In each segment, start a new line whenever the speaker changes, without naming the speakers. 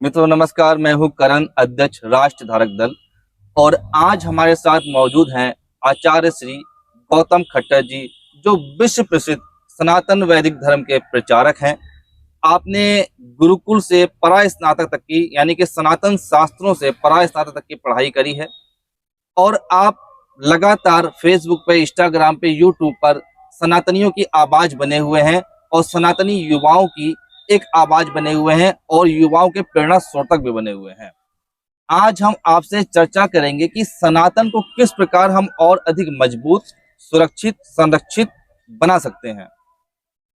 मित्रों नमस्कार, मैं हूं करण, अध्यक्ष राष्ट्र धारक दल। और आज हमारे साथ मौजूद हैं आचार्य श्री गौतम खट्टर जी, जो विश्व प्रसिद्ध सनातन वैदिक धर्म के प्रचारक हैं। आपने गुरुकुल से परास्नातक तक की, यानी कि सनातन शास्त्रों से परास्नातक तक की पढ़ाई करी है। और आप लगातार फेसबुक पे, इंस्टाग्राम पे, यूट्यूब पर सनातनियों की आवाज बने हुए हैं और सनातनी युवाओं की एक आवाज बने हुए हैं और युवाओं के प्रेरणा स्रोतक भी बने हुए हैं। आज हम आपसे चर्चा करेंगे कि सनातन को किस प्रकार हम और अधिक मजबूत, सुरक्षित, संरक्षित बना सकते हैं।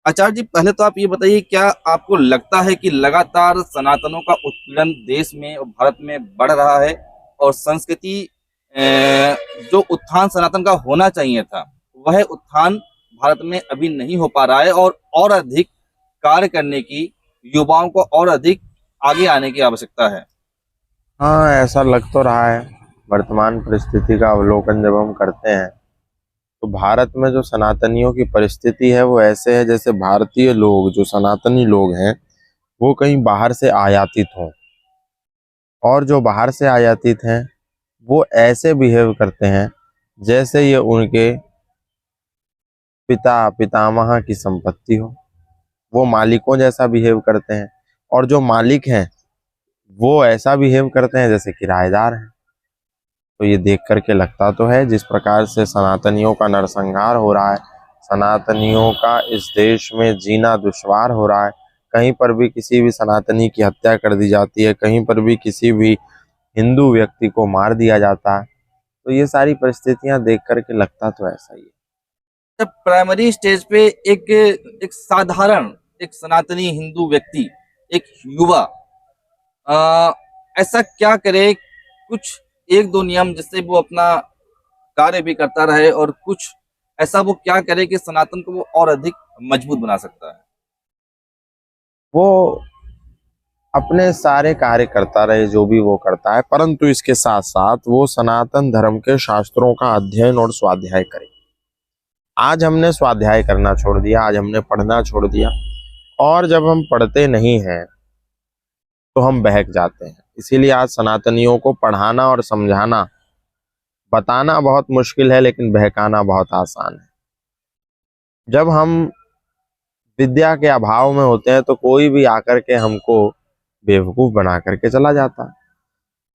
आचार्य जी, पहले तो आप ये बताइए, क्या आपको लगता है कि लगातार सनातनों का उत्पीड़न देश में और भारत में बढ़ रहा है और संस्कृति जो उत्थान सनातन का होना चाहिए था, वह उत्थान भारत में अभी नहीं हो पा रहा है और अधिक कार्य करने की, युवाओं को और अधिक आगे आने की आवश्यकता है?
हाँ, ऐसा लग तो रहा है। वर्तमान परिस्थिति का अवलोकन जब हम करते हैं तो भारत में जो सनातनियों की परिस्थिति है वो ऐसे है जैसे भारतीय लोग, जो सनातनी लोग हैं, वो कहीं बाहर से आयातित हों। और जो बाहर से आयातित हैं वो ऐसे बिहेव करते हैं जैसे ये उनके पिता पितामह की संपत्ति हो। वो मालिकों जैसा बिहेव करते हैं, और जो मालिक हैं वो ऐसा बिहेव करते हैं जैसे किराएदार हैं। तो ये देख करके लगता तो है जिस प्रकार से सनातनियों का नरसंहार हो रहा है, सनातनियों का इस देश में जीना दुश्वार हो रहा है। कहीं पर भी किसी भी सनातनी की हत्या कर दी जाती है, कहीं पर भी किसी भी हिंदू व्यक्ति को मार दिया जाता है। तो ये सारी परिस्थितियां देख करके लगता तो ऐसा ही है।
जब प्राइमरी स्टेज पे एक एक साधारण, एक सनातनी हिंदू व्यक्ति, एक युवा आ, ऐसा क्या करे, कुछ एक दो नियम जिससे वो अपना कार्य भी करता रहे, और कुछ ऐसा वो क्या करे कि सनातन को वो और अधिक मजबूत बना सकता है?
वो अपने सारे कार्य करता रहे जो भी वो करता है, परंतु इसके साथ साथ वो सनातन धर्म के शास्त्रों का अध्ययन और स्वाध्याय करे। आज हमने स्वाध्याय करना छोड़ दिया, आज हमने पढ़ना छोड़ दिया, और जब हम पढ़ते नहीं हैं तो हम बहक जाते हैं। इसीलिए आज सनातनियों को पढ़ाना और समझाना, बताना बहुत मुश्किल है, लेकिन बहकाना बहुत आसान है। जब हम विद्या के अभाव में होते हैं तो कोई भी आकर के हमको बेवकूफ बना करके चला जाता है।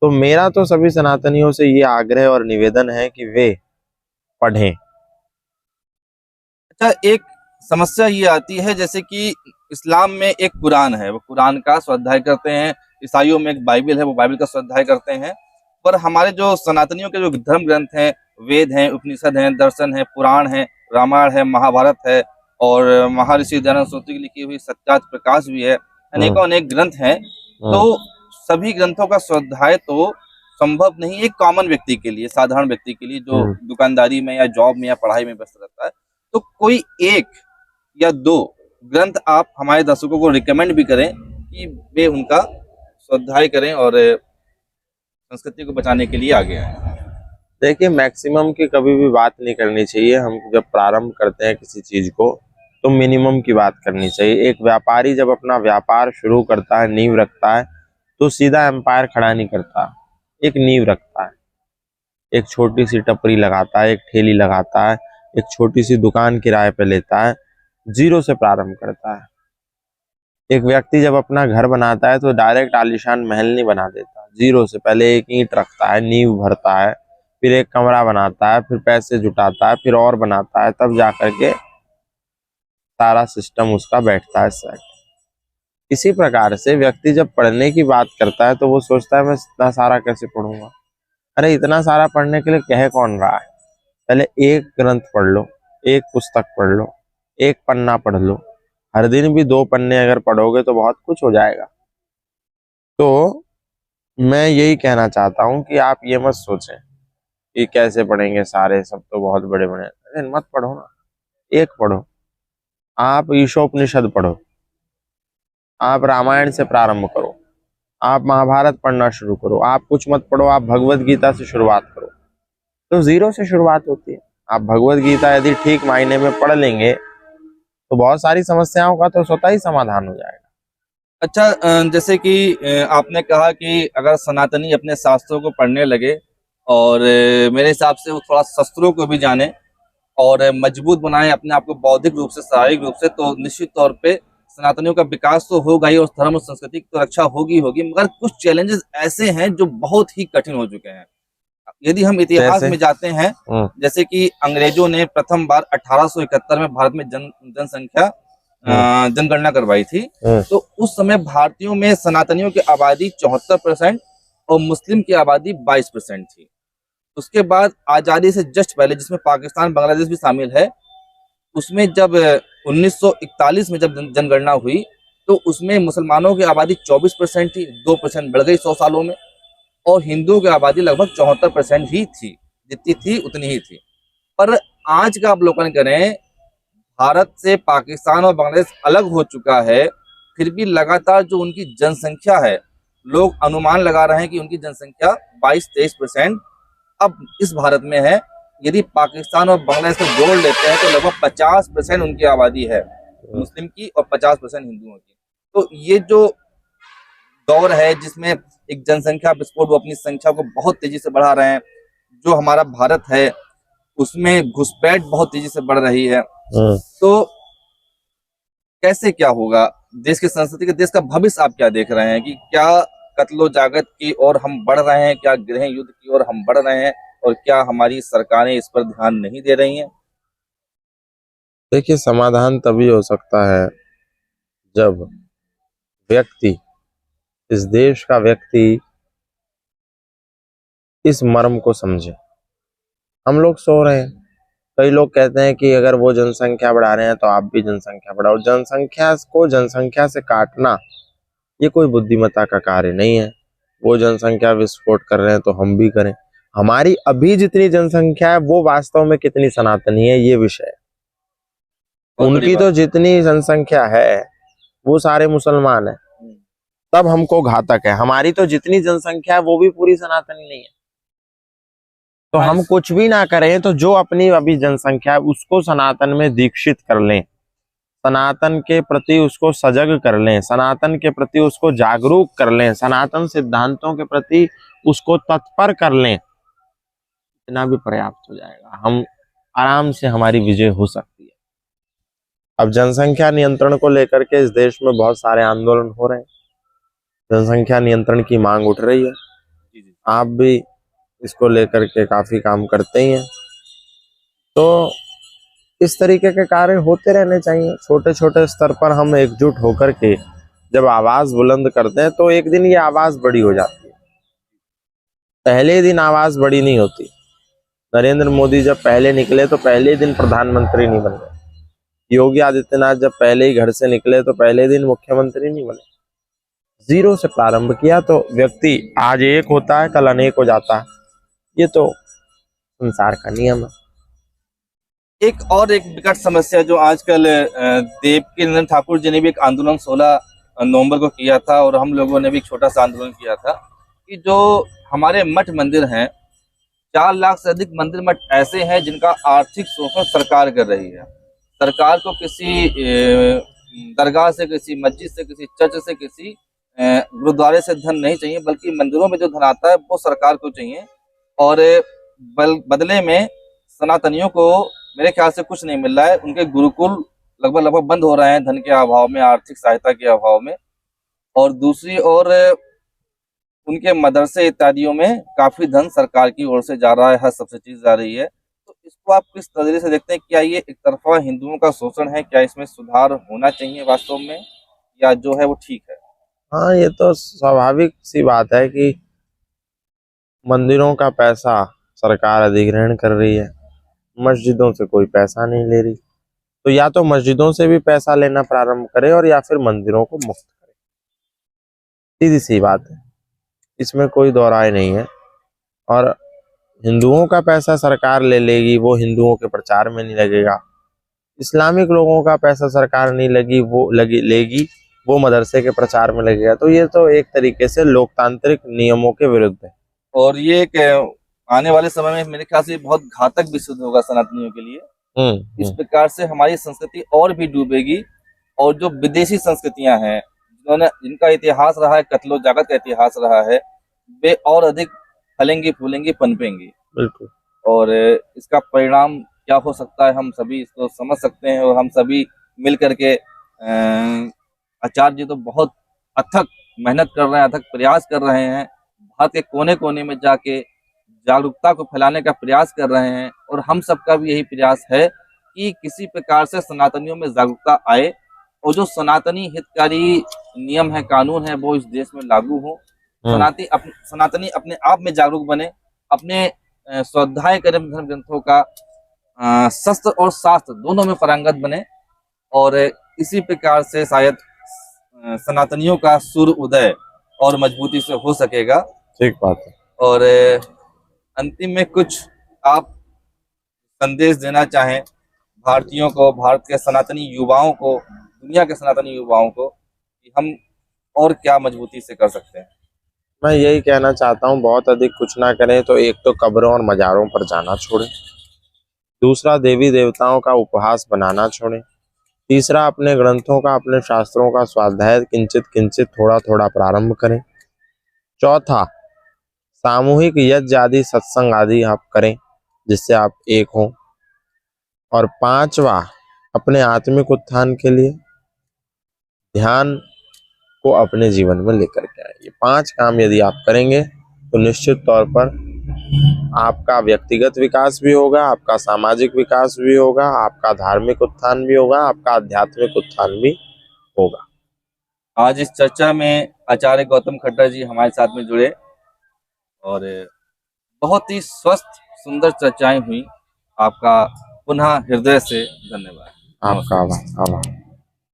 तो मेरा तो सभी सनातनियों से ये आग्रह और निवेदन है कि वे पढ़ें।
अच्छा, एक समस्या ये आती है, जैसे कि इस्लाम में एक कुरान है, वो कुरान का स्वाध्याय करते हैं। ईसाइयों में एक बाइबल है, वो बाइबल का स्वाध्याय करते हैं। पर हमारे जो सनातनियों के जो धर्म ग्रंथ हैं, वेद हैं, उपनिषद हैं, दर्शन है, पुराण है, रामायण है, महाभारत है, और महर्षि दयानंद सूत्री की लिखी हुई सत्यार्थ प्रकाश भी है, अनेकों अनेक ग्रंथ हैं। तो सभी ग्रंथों का स्वाध्याय तो संभव नहीं एक कॉमन व्यक्ति के लिए, साधारण व्यक्ति के लिए, जो दुकानदारी में या जॉब में या पढ़ाई में व्यस्त रहता है। तो कोई एक या दो ग्रंथ आप हमारे दर्शकों को रिकमेंड भी करें कि वे उनका स्वाध्याय करें और संस्कृति को बचाने के लिए आगे आए।
देखिए, मैक्सिमम की कभी भी बात नहीं करनी चाहिए। हम जब प्रारंभ करते हैं किसी चीज को तो मिनिमम की बात करनी चाहिए। एक व्यापारी जब अपना व्यापार शुरू करता है, नींव रखता है, तो सीधा एम्पायर खड़ा नहीं करता, एक नींव रखता है। एक छोटी सी टपरी लगाता है, एक ठेली लगाता है, एक छोटी सी दुकान किराए पे लेता है, जीरो से प्रारंभ करता है। एक व्यक्ति जब अपना घर बनाता है तो डायरेक्ट आलीशान महल नहीं बना देता, जीरो से पहले एक ईंट रखता है, नींव भरता है, फिर एक कमरा बनाता है, फिर पैसे जुटाता है, फिर और बनाता है, तब जाकर के सारा सिस्टम उसका बैठता है सेट। इसी प्रकार से व्यक्ति जब पढ़ने की बात करता है तो वो सोचता है मैं इतना सारा कैसे पढ़ूंगा। अरे इतना सारा पढ़ने के लिए कह कौन रहा है? पहले एक ग्रंथ पढ़ लो, एक पुस्तक पढ़ लो, एक पन्ना पढ़ लो। हर दिन भी 2 पन्ने अगर पढ़ोगे तो बहुत कुछ हो जाएगा। तो मैं यही कहना चाहता हूँ कि आप ये मत सोचें कि कैसे पढ़ेंगे, सारे सब तो बहुत बड़े बड़े। अरे मत पढ़ो ना, एक पढ़ो। आप ईशोपनिषद पढ़ो, आप रामायण से प्रारंभ करो, आप महाभारत पढ़ना शुरू करो। आप कुछ मत पढ़ो, आप भगवत गीता से शुरुआत करो। तो जीरो से शुरुआत होती है। आप भगवत गीता यदि ठीक मायने में पढ़ लेंगे तो बहुत सारी समस्याओं का तो स्वतः ही समाधान हो जाएगा।
अच्छा, जैसे कि आपने कहा कि अगर सनातनी अपने शास्त्रों को पढ़ने लगे और मेरे हिसाब से वो थोड़ा शस्त्रों को भी जाने और मजबूत बनाए अपने आप को बौद्धिक रूप से, शारीरिक रूप से, तो निश्चित तौर पे सनातनियों का विकास तो होगा ही और धर्म और संस्कृति की तो रक्षा होगी ही होगी। मगर कुछ चैलेंजेस ऐसे हैं जो बहुत ही कठिन हो चुके हैं। यदि हम इतिहास
जैसे
में जाते हैं,
हम्म
जैसे कि अंग्रेजों ने प्रथम बार 1871 में भारत में जनसंख्या
हम्म
जनगणना करवाई थी।
हम्म
तो उस समय भारतीयों में सनातनियों की आबादी 74% और मुस्लिम की आबादी 22% थी। उसके बाद आजादी से जस्ट पहले, जिसमें पाकिस्तान बांग्लादेश भी शामिल है, उसमें जब 1941 में जब जनगणना हुई तो उसमें मुसलमानों की आबादी 24% थी, 2% बढ़ गई 100 सालों में, और हिंदुओं की आबादी लगभग 74% ही थी। जितनी थी उतनी ही थी। पर आज का अवलोकन करें, भारत से पाकिस्तान और बांग्लादेश अलग हो चुका है, फिर भी लगातार जो उनकी जनसंख्या है, लोग अनुमान लगा रहे हैं कि उनकी जनसंख्या 22-23% अब इस भारत में है। यदि पाकिस्तान और बांग्लादेश को जोड़ लेते हैं तो लगभग 50% उनकी आबादी है मुस्लिम की और 50% हिंदुओं की। तो ये जो दौर है जिसमें एक जनसंख्या विस्फोट, वो अपनी संख्या को बहुत तेजी से बढ़ा रहे हैं, जो हमारा भारत है उसमें घुसपैठ बहुत तेजी से बढ़ रही है।
हम्म
तो कैसे क्या होगा देश की संस्कृति के, देश का भविष्य आप क्या देख रहे हैं कि क्या कत्लो जागत की ओर हम बढ़ रहे हैं, क्या गृह युद्ध की ओर हम बढ़ रहे हैं, और क्या हमारी सरकारें इस पर ध्यान नहीं दे रही हैं?
देखिए, समाधान तभी हो सकता है जब व्यक्ति, इस देश का व्यक्ति इस मर्म को समझे। हम लोग सो रहे हैं। कई लोग कहते हैं कि अगर वो जनसंख्या बढ़ा रहे हैं तो आप भी जनसंख्या बढ़ाओ। जनसंख्या को जनसंख्या से काटना ये कोई बुद्धिमत्ता का कार्य नहीं है। वो जनसंख्या विस्फोट कर रहे हैं तो हम भी करें। हमारी अभी जितनी जनसंख्या है वो वास्तव में कितनी सनातनी है, ये विषय है।
बहुत बड़ी
उनकी
बात।
तो जितनी जनसंख्या है वो सारे मुसलमान है, तब हमको घातक है। हमारी तो जितनी जनसंख्या है वो भी पूरी सनातनी नहीं है। तो
हाँ,
हम कुछ भी ना करें तो जो अपनी अभी जनसंख्या है उसको सनातन में दीक्षित कर लें, सनातन के प्रति उसको सजग कर लें, सनातन के प्रति उसको जागरूक कर लें, सनातन सिद्धांतों के प्रति उसको तत्पर कर लें, इतना भी पर्याप्त हो जाएगा। हम आराम से, हमारी विजय हो सकती है। अब जनसंख्या नियंत्रण को लेकर के इस देश में बहुत सारे आंदोलन हो रहे हैं। जनसंख्या नियंत्रण की मांग उठ रही है।
जी जी।
आप भी इसको लेकर के काफी काम करते ही हैं। तो इस तरीके के कार्य होते रहने चाहिए। छोटे छोटे स्तर पर हम एकजुट होकर के जब आवाज बुलंद करते हैं तो एक दिन ये आवाज बड़ी हो जाती है। पहले दिन आवाज बड़ी नहीं होती। नरेंद्र मोदी जब पहले निकले तो पहले दिन प्रधानमंत्री नहीं बन गए। योगी आदित्यनाथ जब पहले ही घर से निकले तो पहले दिन मुख्यमंत्री नहीं बने। जीरो से प्रारंभ किया तो व्यक्ति आज एक होता है, कल अनेक हो जाता है। ये तो संसार का नियम है।
एक और एक विकट समस्या जो आजकल देवकी नंदन ठाकुर जी ने भी एक आंदोलन 16 नवंबर को किया था और हम लोगों ने भी एक छोटा सा आंदोलन किया था कि जो हमारे मठ मंदिर हैं, 4 लाख से अधिक मंदिर मठ ऐसे हैं जिनका आर्थिक शोषण सरकार कर रही है। सरकार को किसी दरगाह से, किसी मस्जिद से, किसी चर्च से, किसी गुरुद्वारे से धन नहीं चाहिए, बल्कि मंदिरों में जो धन आता है वो सरकार को चाहिए। और बदले में सनातनियों को मेरे ख्याल से कुछ नहीं मिल रहा है। उनके गुरुकुल लगभग लगभग बंद हो रहे हैं धन के अभाव में, आर्थिक सहायता के अभाव में। और दूसरी ओर उनके मदरसे इत्यादियों में काफी धन सरकार की ओर से जा रहा है, हर सब्सिडी जा रही है। तो इसको आप किस नजरिए से देखते हैं? क्या ये एक तरफा हिंदुओं का शोषण है? क्या इसमें सुधार होना चाहिए वास्तव में, या जो है वो ठीक है?
हाँ, ये तो स्वाभाविक सी बात है कि मंदिरों का पैसा सरकार अधिग्रहण कर रही है, मस्जिदों से कोई पैसा नहीं ले रही। तो या तो मस्जिदों से भी पैसा लेना प्रारंभ करे और या फिर मंदिरों को मुक्त करे। सीधी सी बात है, इसमें कोई दो राय नहीं है। और हिंदुओं का पैसा सरकार ले लेगी, वो हिंदुओं के प्रचार में नहीं लगेगा। इस्लामिक लोगों का पैसा सरकार नहीं लेगी, वो मदरसे के प्रचार में लगेगा। तो ये तो एक तरीके से लोकतांत्रिक नियमों के विरुद्ध है।
और ये एक आने वाले समय में मेरे ख्याल से बहुत घातक भी सिद्ध होगा सनातनियों के लिए। इस प्रकार से हमारी संस्कृति और भी डूबेगी, और जो विदेशी संस्कृतियां हैं जिनका इतिहास रहा है, कत्लो जागत का इतिहास रहा है, वे और अधिक फलेंगी, फूलेंगी, पनपेंगी।
बिल्कुल।
और इसका परिणाम क्या हो सकता है हम सभी इसको समझ सकते हैं। और हम सभी मिल करके आचार्य जी तो बहुत अथक मेहनत कर रहे हैं, अथक प्रयास कर रहे हैं, भारत के कोने कोने में जाके जागरूकता को फैलाने का प्रयास कर रहे हैं। और हम सबका भी यही प्रयास है कि किसी प्रकार से सनातनियों में जागरूकता आए और जो सनातनी हितकारी नियम है, कानून है, वो इस देश में लागू हो। सनातनी अपने आप में जागरूक बने, अपने स्वाध्याय करें धर्म ग्रंथों का, शस्त्र और शास्त्र दोनों में पारंगत बने। और इसी प्रकार से शायद सनातनियों का सूर्य उदय और मजबूती से हो सकेगा।
ठीक बात है।
और अंतिम में कुछ आप संदेश देना चाहें भारतीयों को, भारत के सनातनी युवाओं को, दुनिया के सनातनी युवाओं को, कि हम और क्या मजबूती से कर सकते हैं?
मैं यही कहना चाहता हूँ, बहुत अधिक कुछ ना करें तो एक तो कब्रों और मज़ारों पर जाना छोड़ें, दूसरा देवी देवताओं का उपहास बनाना छोड़ें, तीसरा अपने ग्रंथों का, अपने शास्त्रों का स्वाध्याय किंचित किंचित थोड़ा थोड़ा प्रारंभ करें, चौथा सामूहिक यज्ञ आदि सत्संग आदि आप करें जिससे आप एक हों, और पांचवा अपने आत्मिक उत्थान के लिए ध्यान को अपने जीवन में लेकर के आए। ये 5 काम यदि आप करेंगे तो निश्चित तौर पर आपका व्यक्तिगत विकास भी होगा, आपका सामाजिक विकास भी होगा, आपका धार्मिक उत्थान भी होगा, आपका आध्यात्मिक उत्थान भी होगा।
आज इस चर्चा में आचार्य गौतम खट्टर जी हमारे साथ में जुड़े और बहुत ही स्वस्थ सुंदर चर्चाएं हुई। आपका पुनः हृदय से धन्यवाद।
आपका आभार।